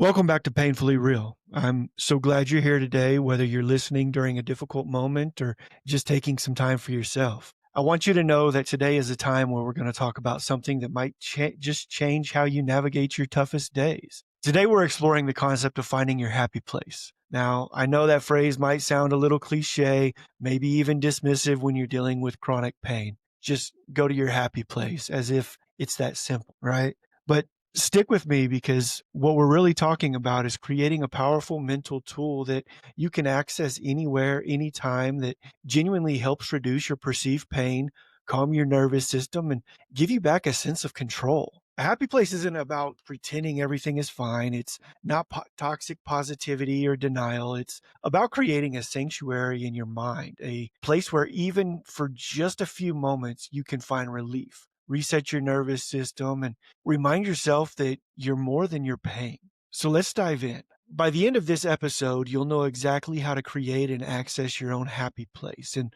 Welcome back to Painfully Real. I'm so glad you're here today, whether you're listening during a difficult moment or just taking some time for yourself. I want you to know that today is a time where we're going to talk about something that might just change how you navigate your toughest days. Today, we're exploring the concept of finding your happy place. Now, I know that phrase might sound a little cliche, maybe even dismissive when you're dealing with chronic pain. Just go to your happy place as if it's that simple, right? But stick with me because what we're really talking about is creating a powerful mental tool that you can access anywhere, anytime that genuinely helps reduce your perceived pain, calm your nervous system, and give you back a sense of control. A happy place isn't about pretending everything is fine. It's not toxic positivity or denial. It's about creating a sanctuary in your mind, a place where even for just a few moments, you can find relief, reset your nervous system, and remind yourself that you're more than your pain. So let's dive in. By the end of this episode, you'll know exactly how to create and access your own happy place and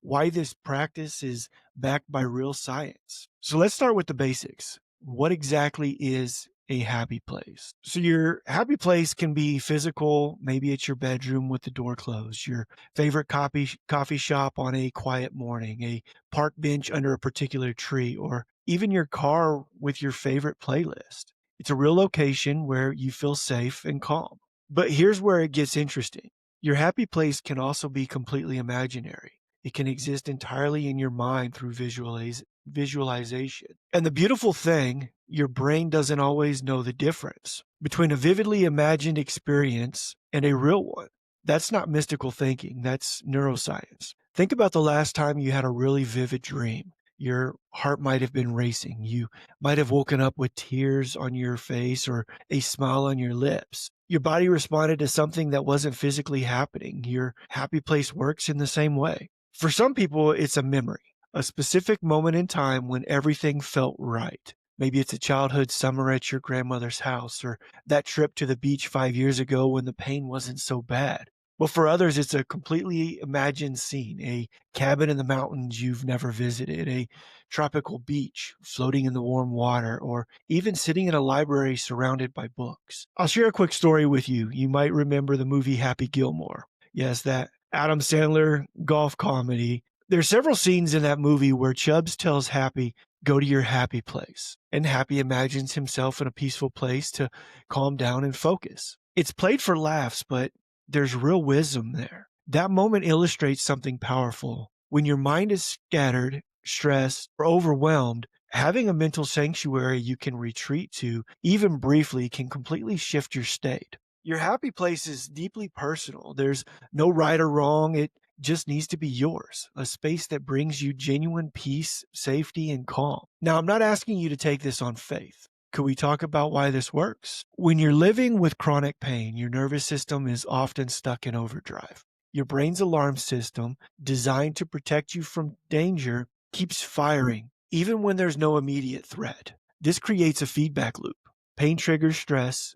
why this practice is backed by real science. So let's start with the basics. What exactly is a happy place? So your happy place can be physical, maybe it's your bedroom with the door closed, your favorite coffee shop on a quiet morning, a park bench under a particular tree, or even your car with your favorite playlist. It's a real location where you feel safe and calm. But here's where it gets interesting. Your happy place can also be completely imaginary. It can exist entirely in your mind through visualization. And the beautiful thing, your brain doesn't always know the difference between a vividly imagined experience and a real one. That's not mystical thinking, that's neuroscience. Think about the last time you had a really vivid dream. Your heart might have been racing. You might have woken up with tears on your face or a smile on your lips. Your body responded to something that wasn't physically happening. Your happy place works in the same way. For some people, it's a memory, a specific moment in time when everything felt right. Maybe it's a childhood summer at your grandmother's house or that trip to the beach 5 years ago when the pain wasn't so bad. But for others, it's a completely imagined scene, a cabin in the mountains you've never visited, a tropical beach floating in the warm water, or even sitting in a library surrounded by books. I'll share a quick story with you. You might remember the movie Happy Gilmore. Yes, that Adam Sandler golf comedy. There's several scenes in that movie where Chubbs tells Happy, go to your happy place. And Happy imagines himself in a peaceful place to calm down and focus. It's played for laughs, but there's real wisdom there. That moment illustrates something powerful. When your mind is scattered, stressed, or overwhelmed, having a mental sanctuary you can retreat to, even briefly, can completely shift your state. Your happy place is deeply personal. There's no right or wrong. It just needs to be yours, a space that brings you genuine peace, safety, and calm. Now, I'm not asking you to take this on faith. Could we talk about why this works? When you're living with chronic pain, your nervous system is often stuck in overdrive. Your brain's alarm system, designed to protect you from danger, keeps firing, even when there's no immediate threat. This creates a feedback loop. Pain triggers stress,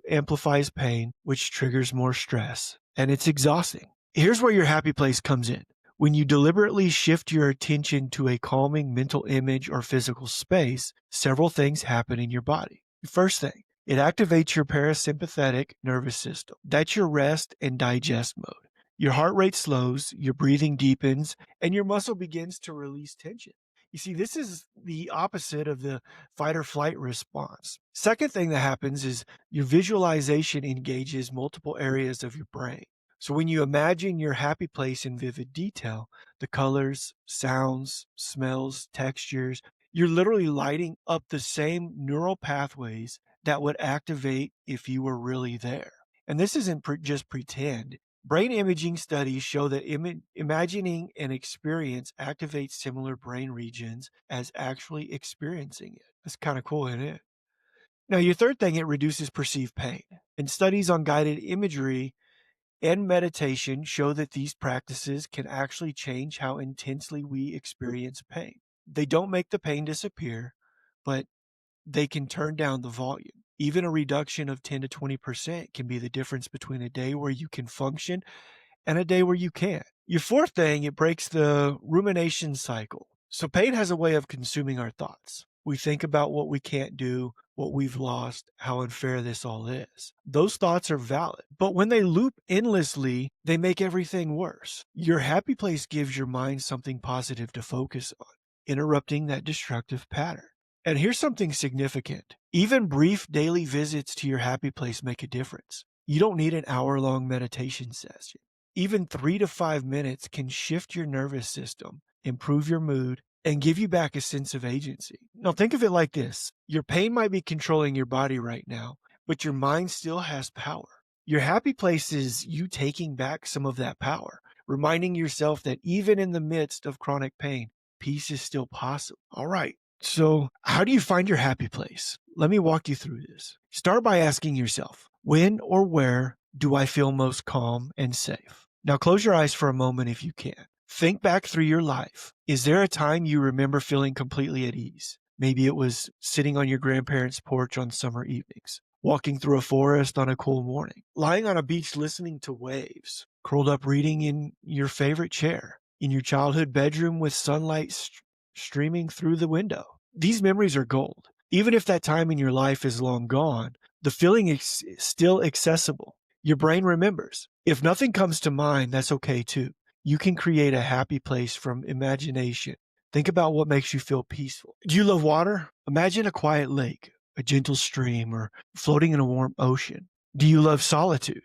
amplifies pain, which triggers more stress, and it's exhausting. Here's where your happy place comes in. When you deliberately shift your attention to a calming mental image or physical space, several things happen in your body. First thing, it activates your parasympathetic nervous system. That's your rest and digest mode. Your heart rate slows, your breathing deepens, and your muscle begins to release tension. You see, this is the opposite of the fight or flight response. Second thing that happens is your visualization engages multiple areas of your brain. So when you imagine your happy place in vivid detail, the colors, sounds, smells, textures, you're literally lighting up the same neural pathways that would activate if you were really there. And this isn't just pretend. Brain imaging studies show that imagining an experience activates similar brain regions as actually experiencing it. That's kind of cool, isn't it? Now, your third thing, it reduces perceived pain. And studies on guided imagery and meditation show that these practices can actually change how intensely we experience pain. They don't make the pain disappear, but they can turn down the volume. Even a reduction of 10 to 20% can be the difference between a day where you can function and a day where you can't. Your fourth thing, it breaks the rumination cycle. So pain has a way of consuming our thoughts. We think about what we can't do, what we've lost, how unfair this all is. Those thoughts are valid, but when they loop endlessly, they make everything worse. Your happy place gives your mind something positive to focus on, interrupting that destructive pattern. And here's something significant. Even brief daily visits to your happy place make a difference. You don't need an hour-long meditation session. Even 3 to 5 minutes can shift your nervous system, improve your mood, and give you back a sense of agency. Now, think of it like this. Your pain might be controlling your body right now, but your mind still has power. Your happy place is you taking back some of that power, reminding yourself that even in the midst of chronic pain, peace is still possible. All right. So, how do you find your happy place? Let me walk you through this. Start by asking yourself, when or where do I feel most calm and safe? Now, close your eyes for a moment if you can. Think back through your life. Is there a time you remember feeling completely at ease? Maybe it was sitting on your grandparents' porch on summer evenings, walking through a forest on a cool morning, lying on a beach listening to waves, curled up reading in your favorite chair, in your childhood bedroom with sunlight streaming through the window. These memories are gold. Even if that time in your life is long gone, the feeling is still accessible. Your brain remembers. If nothing comes to mind, that's okay too. You can create a happy place from imagination. Think about what makes you feel peaceful. Do you love water? Imagine a quiet lake, a gentle stream, or floating in a warm ocean. Do you love solitude?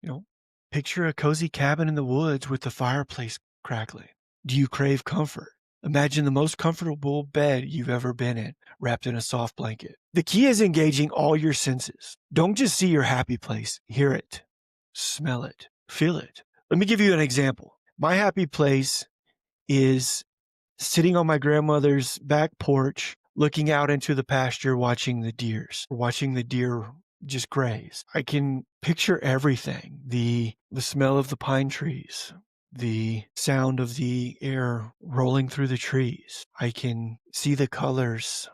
You know, picture a cozy cabin in the woods with the fireplace crackling. Do you crave comfort? Imagine the most comfortable bed you've ever been in, wrapped in a soft blanket. The key is engaging all your senses. Don't just see your happy place, hear it, smell it, feel it. Let me give you an example. My happy place is sitting on my grandmother's back porch, looking out into the pasture, watching the deer just graze. I can picture everything, the smell of the pine trees, the sound of the air rolling through the trees. I can see the colors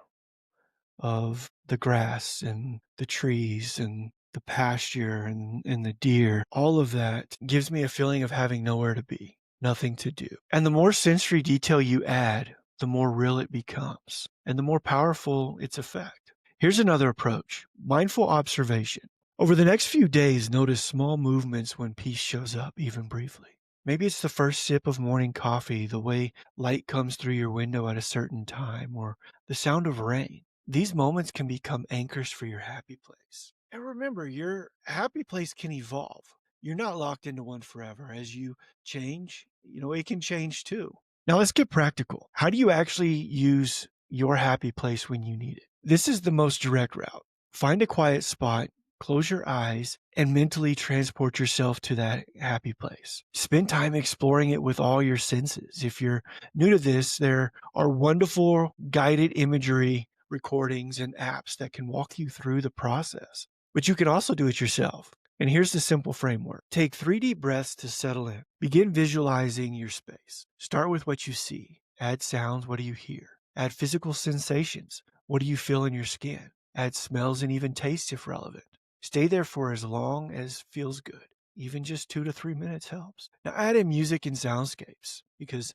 of the grass and the trees and the pasture and the deer. All of that gives me a feeling of having nowhere to be, nothing to do. And the more sensory detail you add, the more real it becomes and the more powerful its effect. Here's another approach: mindful observation. Over the next few days, notice small movements when peace shows up, even briefly. Maybe it's the first sip of morning coffee, the way light comes through your window at a certain time, or the sound of rain. These moments can become anchors for your happy place. And remember, your happy place can evolve. You're not locked into one forever. As you change, it can change too. Now let's get practical. How do you actually use your happy place when you need it? This is the most direct route. Find a quiet spot, close your eyes, and mentally transport yourself to that happy place. Spend time exploring it with all your senses. If you're new to this, there are wonderful guided imagery recordings and apps that can walk you through the process, but you can also do it yourself. And here's the simple framework. Take 3 deep breaths to settle in. Begin visualizing your space. Start with what you see. Add sounds. What do you hear? Add physical sensations. What do you feel in your skin? Add smells and even tastes if relevant. Stay there for as long as feels good. Even just 2 to 3 minutes helps. Now add in music and soundscapes, because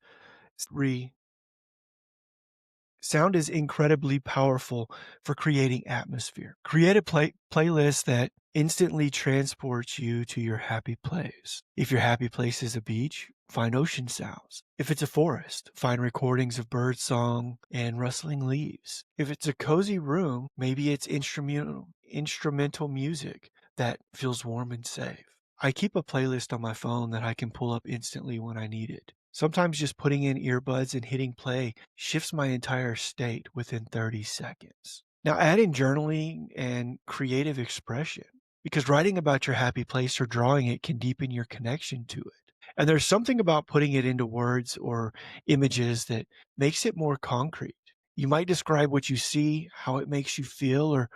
sound is incredibly powerful for creating atmosphere. Create a playlist that instantly transports you to your happy place. If your happy place is a beach, find ocean sounds. If it's a forest, find recordings of bird song and rustling leaves. If it's a cozy room, maybe it's instrumental music that feels warm and safe. I keep a playlist on my phone that I can pull up instantly when I need it. Sometimes just putting in earbuds and hitting play shifts my entire state within 30 seconds. Now add in journaling and creative expression, because writing about your happy place or drawing it can deepen your connection to it. And there's something about putting it into words or images that makes it more concrete. You might describe what you see, how it makes you feel, or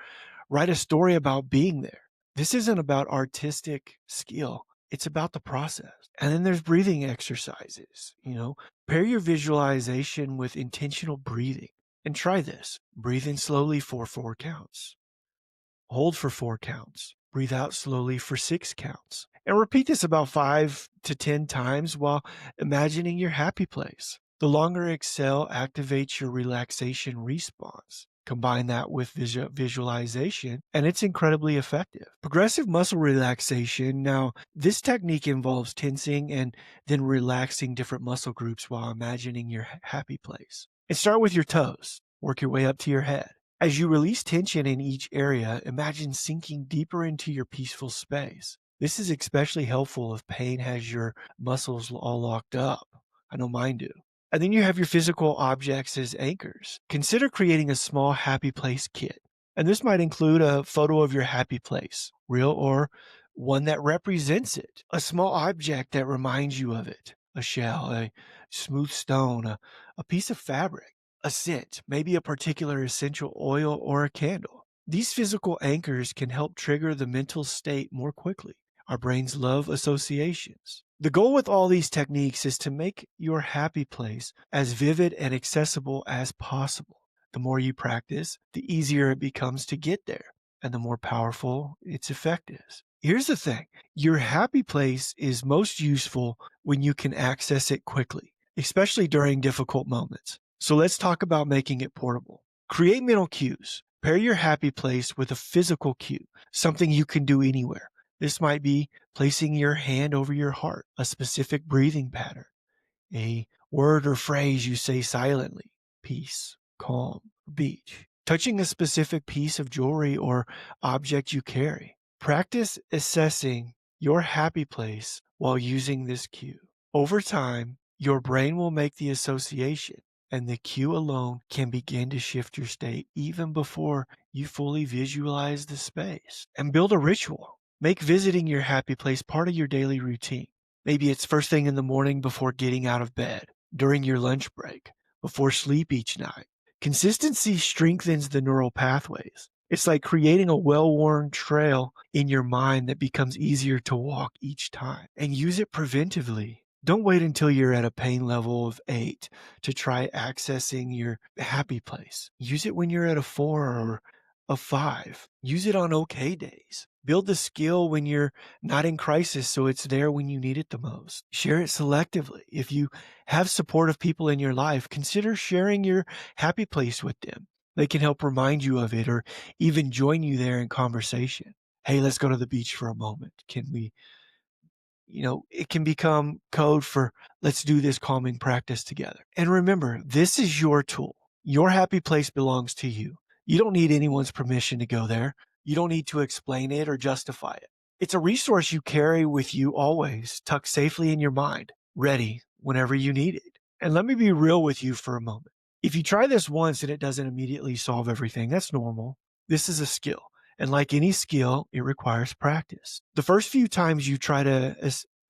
write a story about being there. This isn't about artistic skill. It's about the process. And then there's breathing exercises. Pair your visualization with intentional breathing. And try this. Breathe in slowly for 4 counts. Hold for 4 counts. Breathe out slowly for 6 counts. And repeat this about 5 to 10 times while imagining your happy place. The longer exhale activates your relaxation response. Combine that with visualization, and it's incredibly effective. Progressive muscle relaxation. Now, this technique involves tensing and then relaxing different muscle groups while imagining your happy place. And start with your toes, work your way up to your head. As you release tension in each area, imagine sinking deeper into your peaceful space. This is especially helpful if pain has your muscles all locked up. I know mine do. And then you have your physical objects as anchors. Consider creating a small happy place kit. And this might include a photo of your happy place, real or one that represents it, a small object that reminds you of it, a shell, a smooth stone, a piece of fabric, a scent, maybe a particular essential oil or a candle. These physical anchors can help trigger the mental state more quickly. Our brains love associations. The goal with all these techniques is to make your happy place as vivid and accessible as possible. The more you practice, the easier it becomes to get there, and the more powerful its effect is. Here's the thing, your happy place is most useful when you can access it quickly, especially during difficult moments. So let's talk about making it portable. Create mental cues. Pair your happy place with a physical cue, something you can do anywhere. This might be placing your hand over your heart, a specific breathing pattern, a word or phrase you say silently, peace, calm, beach, touching a specific piece of jewelry or object you carry. Practice assessing your happy place while using this cue. Over time, your brain will make the association, and the cue alone can begin to shift your state even before you fully visualize the space. And build a ritual. Make visiting your happy place part of your daily routine. Maybe it's first thing in the morning before getting out of bed, during your lunch break, before sleep each night. Consistency strengthens the neural pathways. It's like creating a well-worn trail in your mind that becomes easier to walk each time. And use it preventively. Don't wait until you're at a pain level of 8 to try accessing your happy place. Use it when you're at a 4 or a 5. Use it on okay days. Build the skill when you're not in crisis so it's there when you need it the most. Share it selectively. If you have supportive people in your life, consider sharing your happy place with them. They can help remind you of it or even join you there in conversation. Hey, let's go to the beach for a moment. Can we, it can become code for let's do this calming practice together. And remember, this is your tool. Your happy place belongs to you. You don't need anyone's permission to go there. You don't need to explain it or justify it. It's a resource you carry with you always, tucked safely in your mind, ready whenever you need it. And let me be real with you for a moment. If you try this once and it doesn't immediately solve everything, that's normal. This is a skill. And like any skill, it requires practice. The first few times you try to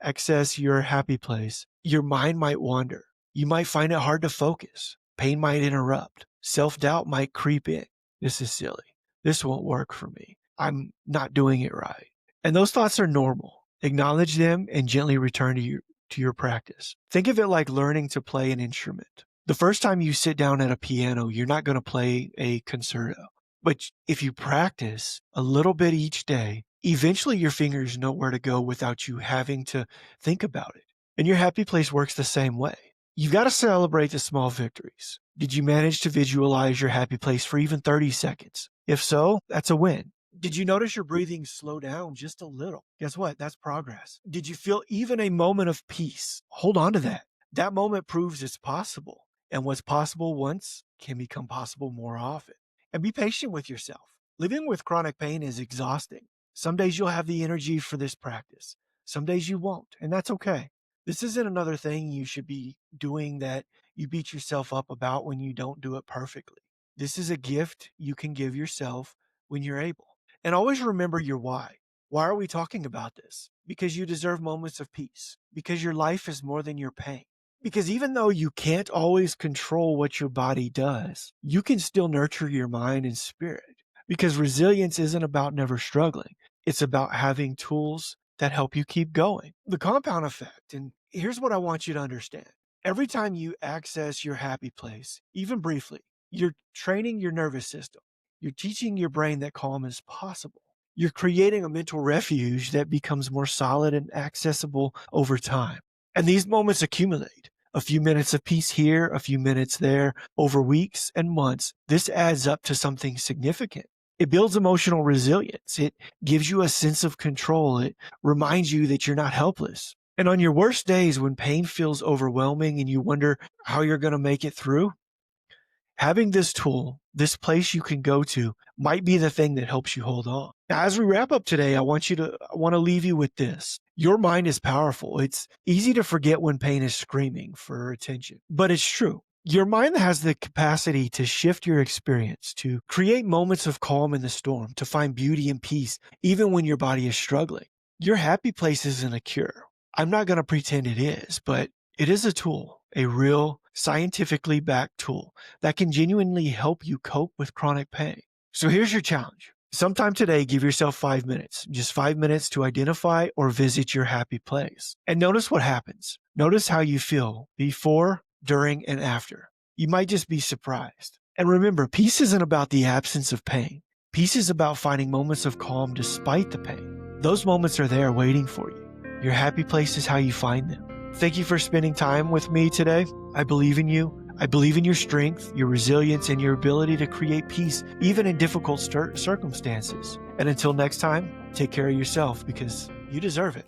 access your happy place, your mind might wander. You might find it hard to focus. Pain might interrupt. Self-doubt might creep in. This is silly. This won't work for me. I'm not doing it right. And those thoughts are normal. Acknowledge them and gently return to your practice. Think of it like learning to play an instrument. The first time you sit down at a piano, you're not going to play a concerto. But if you practice a little bit each day, eventually your fingers know where to go without you having to think about it. And your happy place works the same way. You've got to celebrate the small victories. Did you manage to visualize your happy place for even 30 seconds? If so, that's a win. Did you notice your breathing slow down just a little? Guess what? That's progress. Did you feel even a moment of peace? Hold on to that. That moment proves it's possible. And what's possible once can become possible more often. And be patient with yourself. Living with chronic pain is exhausting. Some days you'll have the energy for this practice. Some days you won't, and that's okay. This isn't another thing you should be doing that you beat yourself up about when you don't do it perfectly. This is a gift you can give yourself when you're able. And always remember your why. Why are we talking about this? Because you deserve moments of peace. Because your life is more than your pain. Because even though you can't always control what your body does, you can still nurture your mind and spirit. Because resilience isn't about never struggling. It's about having tools that help you keep going. The compound effect, and here's what I want you to understand. Every time you access your happy place, even briefly, you're training your nervous system. You're teaching your brain that calm is possible. You're creating a mental refuge that becomes more solid and accessible over time. And these moments accumulate. A few minutes of peace here, a few minutes there, over weeks and months, this adds up to something significant. It builds emotional resilience. It gives you a sense of control. It reminds you that you're not helpless. And on your worst days, when pain feels overwhelming and you wonder how you're going to make it through, having this tool, this place you can go to, might be the thing that helps you hold on. Now, as we wrap up today, I want to leave you with this. Your mind is powerful. It's easy to forget when pain is screaming for attention, but it's true. Your mind has the capacity to shift your experience, to create moments of calm in the storm, to find beauty and peace, even when your body is struggling. Your happy place isn't a cure. I'm not going to pretend it is, but it is a tool, a real scientifically backed tool that can genuinely help you cope with chronic pain. So here's your challenge. Sometime today, give yourself 5 minutes, just 5 minutes to identify or visit your happy place. And notice what happens. Notice how you feel before, during, and after. You might just be surprised. And remember, peace isn't about the absence of pain. Peace is about finding moments of calm despite the pain. Those moments are there waiting for you. Your happy place is how you find them. Thank you for spending time with me today. I believe in you. I believe in your strength, your resilience, and your ability to create peace, even in difficult circumstances. And until next time, take care of yourself because you deserve it.